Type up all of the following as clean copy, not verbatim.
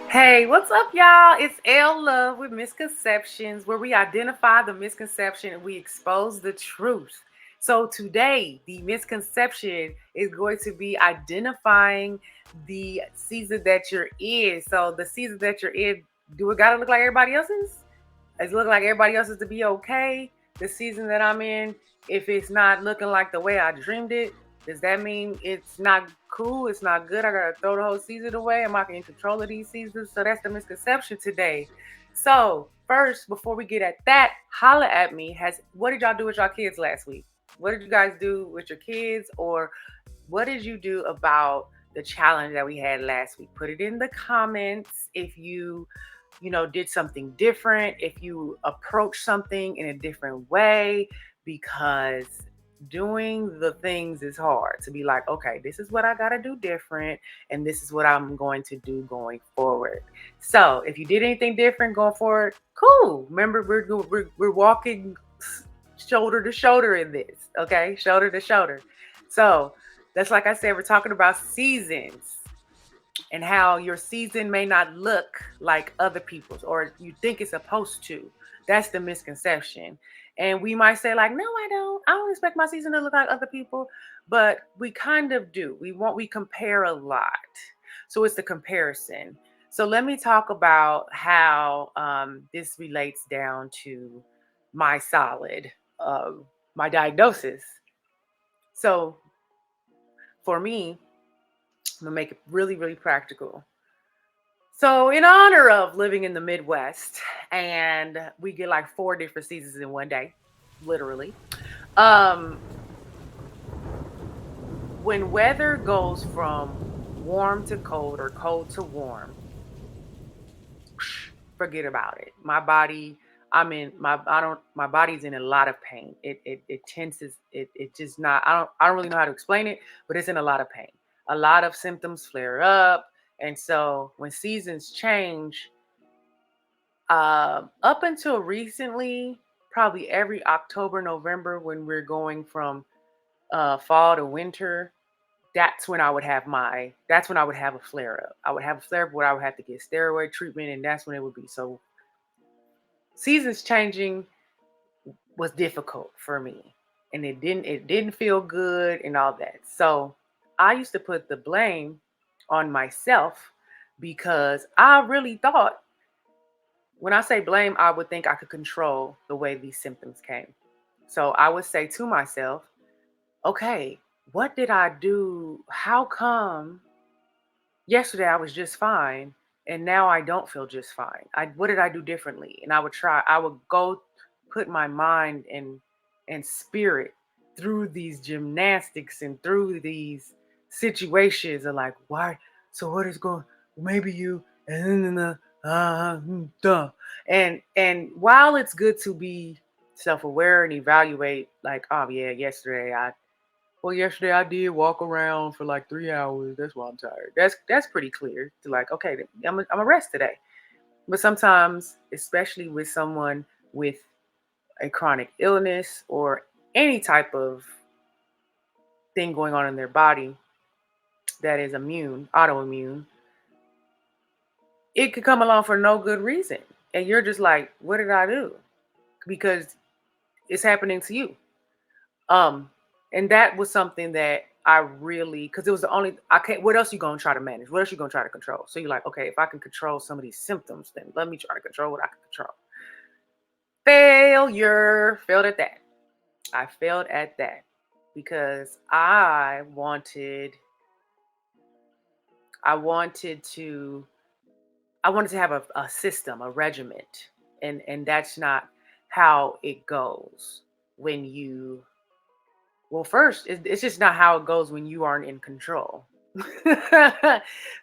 Hey, what's up, y'all? It's LLove with Misconceptions, where we identify the misconception and we expose the truth. So today, the misconception is going to be identifying the season that you're in. So the season that you're in, do it gotta look like everybody else's? It's looking like everybody else's to be okay? The season that I'm in, if it's not looking like the way I dreamed it, does that mean it's not cool? It's not good? I gotta throw the whole season away? Am I in control of these seasons? So that's the misconception today. So first, before we get at that, holla at me. What did y'all do with y'all kids last week? What did you guys do with your kids, or what did you do about the challenge that we had last week? Put it in the comments if you did something different, if you approach something in a different way, because doing the things is hard to be like, okay, this is what I got to do different, and this is what I'm going to do going forward. So if you did anything different going forward, cool. Remember, we're walking shoulder to shoulder in this, okay? Shoulder to shoulder. So that's, like I said, we're talking about seasons and how your season may not look like other people's, or you think it's supposed to. That's the misconception. And we might say, like, no, I don't expect my season to look like other people, but we kind of do. We compare a lot. So it's the comparison. So let me talk about how this relates down to my solid, uh, my diagnosis. So for me, I'm gonna make it really, really practical. So, in honor of living in the Midwest, and we get like 4 different seasons in one day, literally. Um, when weather goes from warm to cold or cold to warm, forget about it. My body, I'm in my I don't my body's in a lot of pain. It tenses, it just not I don't really know how to explain it, but it's in a lot of pain. A lot of symptoms flare up. And so when seasons change, up until recently, probably every October, November, when we're going from fall to winter, that's when I would have a flare up. I would have a flare up where I would have to get steroid treatment, and that's when it would be. So seasons changing was difficult for me, and it didn't feel good and all that. So I used to put the blame on myself because I really thought, when I say blame, I would think I could control the way these symptoms came. So I would say to myself, okay, what did I do? How come yesterday I was just fine and now I don't feel just fine? What did I do differently? And I would go put my mind and spirit through these gymnastics and through these situations of like, why? So what is going, maybe you, and then duh. And while it's good to be self-aware and evaluate, like, oh yeah, yesterday I did walk around for like 3 hours. That's why I'm tired. That's pretty clear to like, okay, I'm a rest today. But sometimes, especially with someone with a chronic illness or any type of thing going on in their body that is autoimmune, it could come along for no good reason. And you're just like, what did I do? Because it's happening to you. Um, and that was something that I really, because it was the only, I can't, what else you gonna try to manage? What else you gonna try to control? So you're like, okay, if I can control some of these symptoms, then let me try to control what I can control. Failed at that. I failed at that because I wanted to, I wanted to have a system, a regiment. And that's not how it goes when you, well, first, it's just not how it goes when you aren't in control.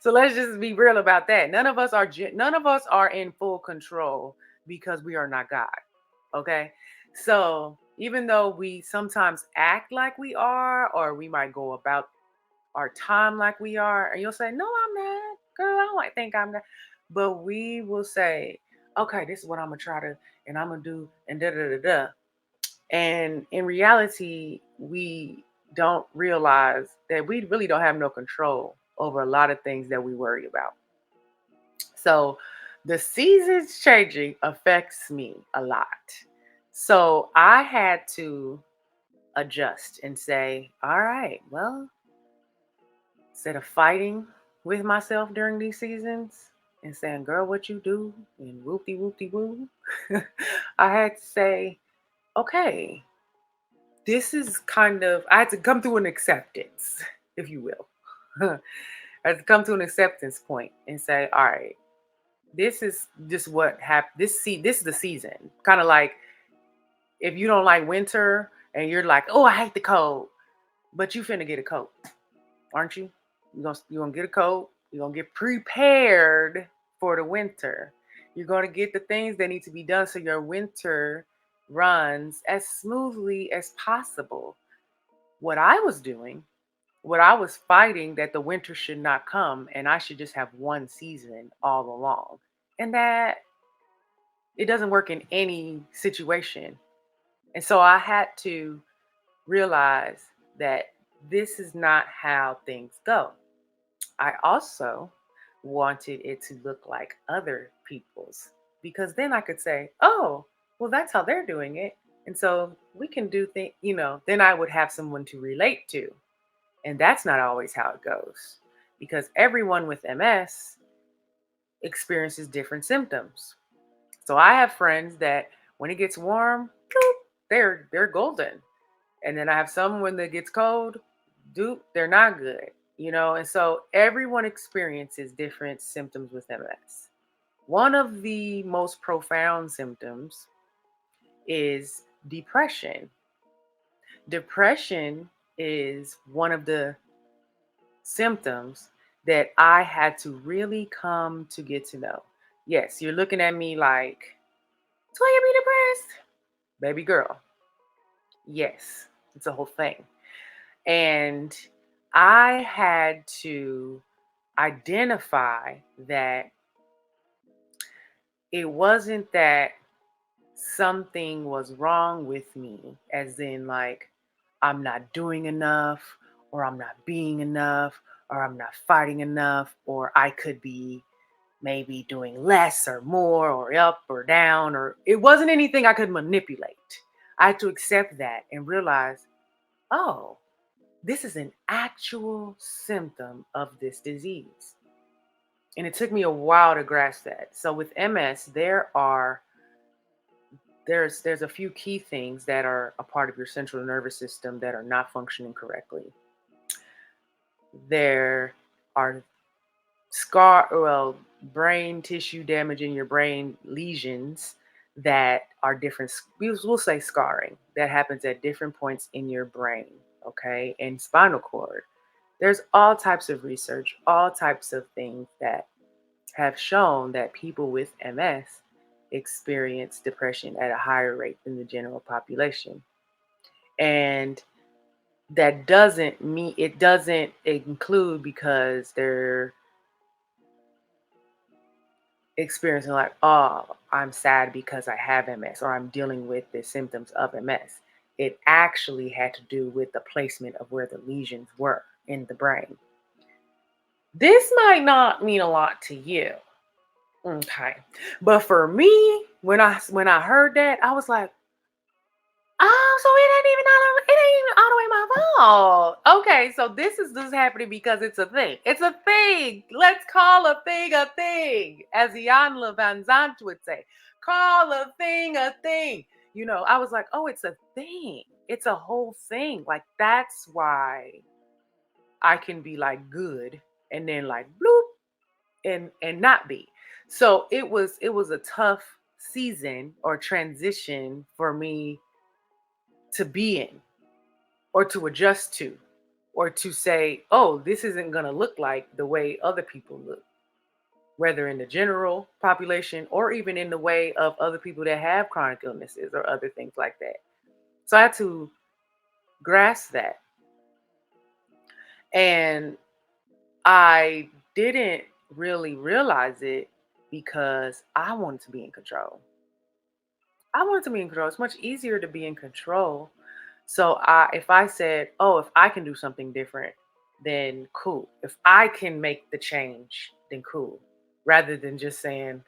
So let's just be real about that. None of us are in full control because we are not God. Okay? So even though we sometimes act like we are, or we might go about our time like we are, and you'll say, "No, I'm not, girl. I don't think I'm not," but we will say, "Okay, this is what I'm gonna try to, and I'm gonna do, and da da da da." And in reality, we don't realize that we really don't have no control over a lot of things that we worry about. So the seasons changing affects me a lot. So I had to adjust and say, all right, well, instead of fighting with myself during these seasons and saying, girl, what you do, and whoopty whoopty woo, I had to say, okay, this is kind of, I had to come to an acceptance, if you will. I had to come to an acceptance point and say, all right, this is just what happened. This is the season. Kind of like if you don't like winter and you're like, oh, I hate the cold, but you finna get a coat, aren't you? You gonna get a coat. You're gonna get prepared for the winter. You're gonna get the things that need to be done so your winter runs as smoothly as possible. What I was doing, what I was fighting that the winter should not come and I should just have one season all along. And that it doesn't work in any situation. And so I had to realize that this is not how things go. I also wanted it to look like other people's because then I could say, oh, well, that's how they're doing it. And so we can do things, then I would have someone to relate to. And that's not always how it goes because everyone with MS experiences different symptoms. So I have friends that when it gets warm, bloop, they're golden. And then I have some when it gets cold, dude, they're not good. And so everyone experiences different symptoms with MS. One of the most profound symptoms is depression. Depression is one of the symptoms that I had to really come to get to know. Yes, you're looking at me like, do you be depressed? Baby girl, yes, it's a whole thing. And I had to identify that it wasn't that something was wrong with me, as in, like, I'm not doing enough, or I'm not being enough, or I'm not fighting enough, or I could be maybe doing less or more, or up or down, or it wasn't anything I could manipulate. I had to accept that and realize, oh, this is an actual symptom of this disease. And it took me a while to grasp that. So with MS, there's a few key things that are a part of your central nervous system that are not functioning correctly. There are brain tissue damage in your brain, lesions that are different. We'll say scarring that happens at different points in your brain, okay, and spinal cord. There's all types of research, all types of things that have shown that people with MS experience depression at a higher rate than the general population. And that doesn't include because they're experiencing like, oh, I'm sad because I have MS or I'm dealing with the symptoms of MS. It actually had to do with the placement of where the lesions were in the brain. This might not mean a lot to you. Okay. But for me, when I heard that, I was like, oh, so it ain't even all the way my fault. Okay, so this is just happening because it's a thing. It's a thing. Let's call a thing a thing, as Jan Van Zandt would say. Call a thing a thing. I was like, oh, it's a thing. It's a whole thing. Like that's why I can be like good and then like bloop and not be. So it was a tough season or transition for me to be in or to adjust to or to say, oh, this isn't going to look like the way other people look, whether in the general population or even in the way of other people that have chronic illnesses or other things like that. So I had to grasp that. And I didn't really realize it because I wanted to be in control. I wanted to be in control. It's much easier to be in control So if I said, oh, if I can do something different, then cool. If I can make the change, then cool. Rather than just saying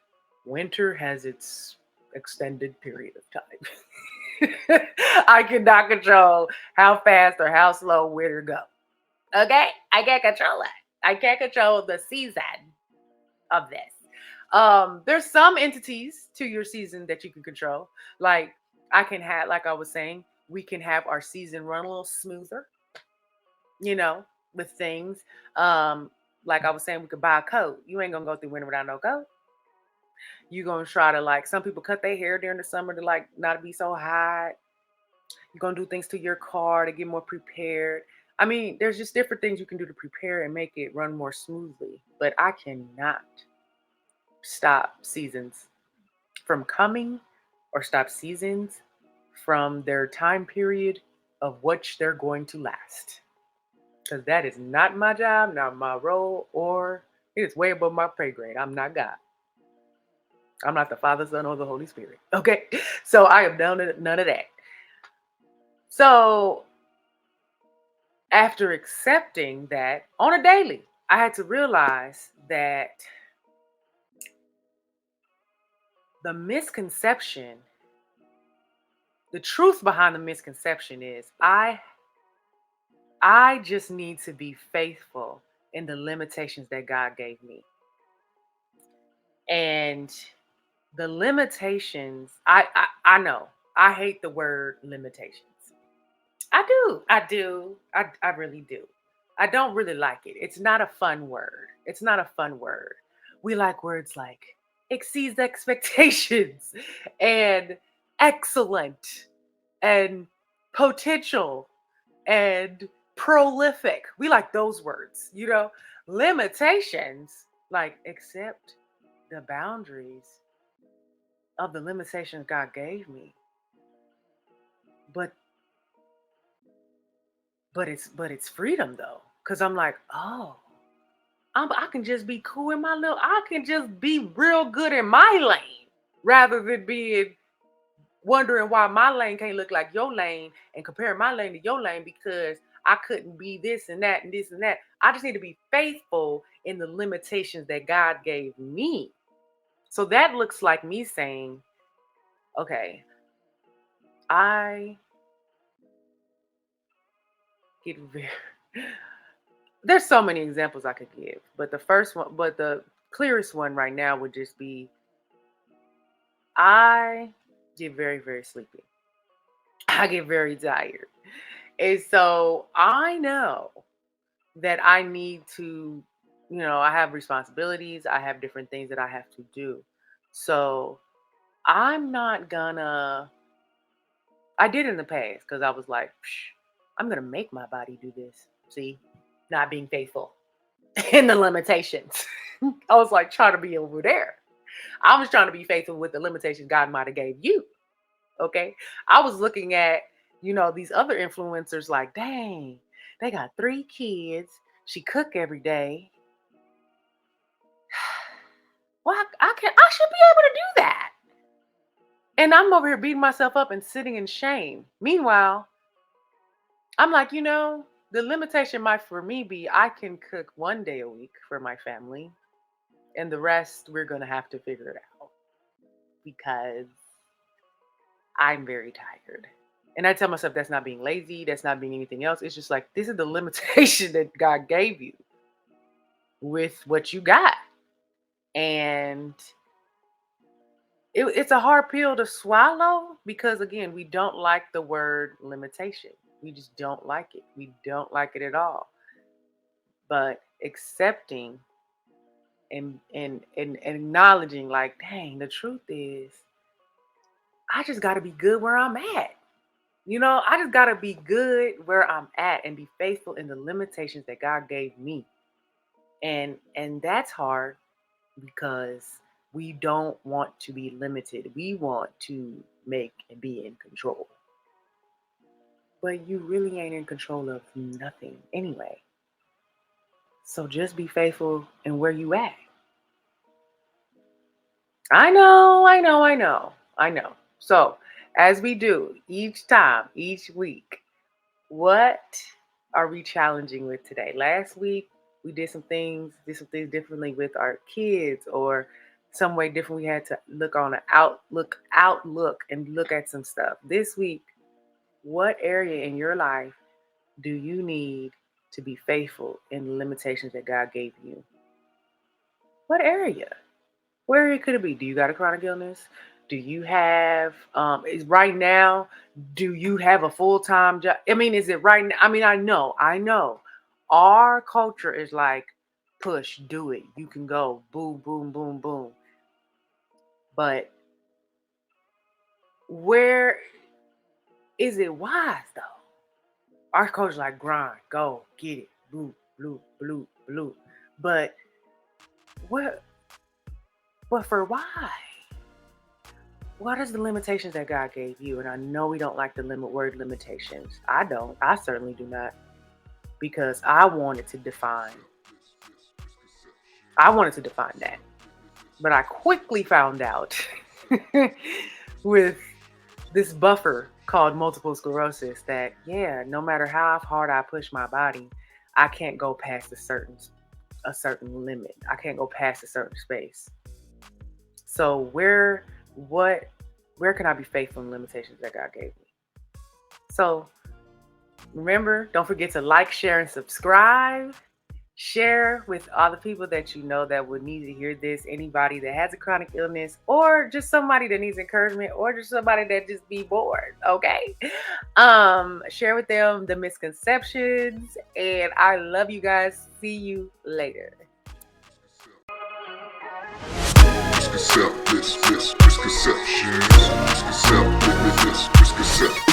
winter has its extended period of time. I cannot control how fast or how slow winter go. Okay? I can't control it. I can't control the season of this. There's some entities to your season that you can control. Like I can have, like I was saying, we can have our season run a little smoother, you know, with things. Um, like I was saying, we could buy a coat. You ain't gonna go through winter without no coat. You're gonna try to, like, some people cut their hair during the summer to like not be so hot. You're gonna do things to your car to get more prepared. I mean, there's just different things you can do to prepare and make it run more smoothly. But I cannot stop seasons from coming or stop seasons from their time period of which they're going to last. Because that is not my job, not my role, or it is way above my pay grade. I'm not God. I'm not the Father, Son, or the Holy Spirit. Okay. So I am none of that. So after accepting that on a daily, I had to realize that the misconception, the truth behind the misconception is I just need to be faithful in the limitations that God gave me. And the limitations, I know. I hate the word limitations. I do. I do. I really do. I don't really like it. It's not a fun word. It's not a fun word. We like words like exceeds expectations and excellent and potential and prolific. We like those words, you know. Limitations, like accept the boundaries of the limitations God gave me. But it's freedom though. Cause I'm like, oh, I can just be cool in my little, I can just be real good in my lane rather than being wondering why my lane can't look like your lane and comparing my lane to your lane because I couldn't be this and that and this and that. I just need to be faithful in the limitations that God gave me. So that looks like me saying, okay, I get very there's so many examples I could give, but the clearest one right now would just be I get very, very sleepy. I get very tired. And so I know that I need to, I have responsibilities, I have different things that I have to do. So I'm not gonna, I did in the past because I was like, "Psh, I'm gonna make my body do this." See, not being faithful in the limitations. I was like trying to be over there. I was trying to be faithful with the limitations God might have gave you. Okay. I was looking at, these other influencers like, dang, they got 3 kids. She cook every day. Well, I should be able to do that. And I'm over here beating myself up and sitting in shame. Meanwhile, I'm like, the limitation might for me be I can cook 1 day a week for my family, and the rest we're gonna have to figure it out because I'm very tired. And I tell myself that's not being lazy, that's not being anything else. It's just like this is the limitation that God gave you with what you got. And it's a hard pill to swallow because again, we don't like the word limitation. We just don't like it. We don't like it at all. But accepting and acknowledging like, dang, the truth is I just gotta be good where I'm at. I just gotta be good where I'm at and be faithful in the limitations that God gave me. And that's hard because we don't want to be limited. We want to make and be in control. But you really ain't in control of nothing anyway. So just be faithful in where you at. I know, I know, I know, I know. So as we do each time, each week, What are we challenging with today? Last week we did some things differently with our kids, or some way different. We had to look on an outlook and look at some stuff. This week, what area in your life do you need to be faithful in the limitations that God gave you? What area? Where could it be? Do you got a chronic illness? Do you have is right now, do you have a full-time job? I mean, is it right now? I mean, I know. Our culture is like, push, do it. You can go. Boom, boom, boom, boom. But where is it wise though? Our culture like grind, go, get it, blue, blue, blue, blue. But what but for why? What is the limitations that God gave you? And I know we don't like the word limitations. I don't. I certainly do not, because I wanted to define. I wanted to define that, but I quickly found out with this buffer called multiple sclerosis that, yeah, no matter how hard I push my body, I can't go past a certain limit. I can't go past a certain space. So where can I be faithful in limitations that God gave me? So remember, don't forget to like, share, and subscribe. Share with all the people that you know that would need to hear this. Anybody that has a chronic illness, or just somebody that needs encouragement, or just somebody that just be bored. Okay. Share with them the misconceptions. And I love you guys. See you later. Misconceptions, misconceptions, misconceptions.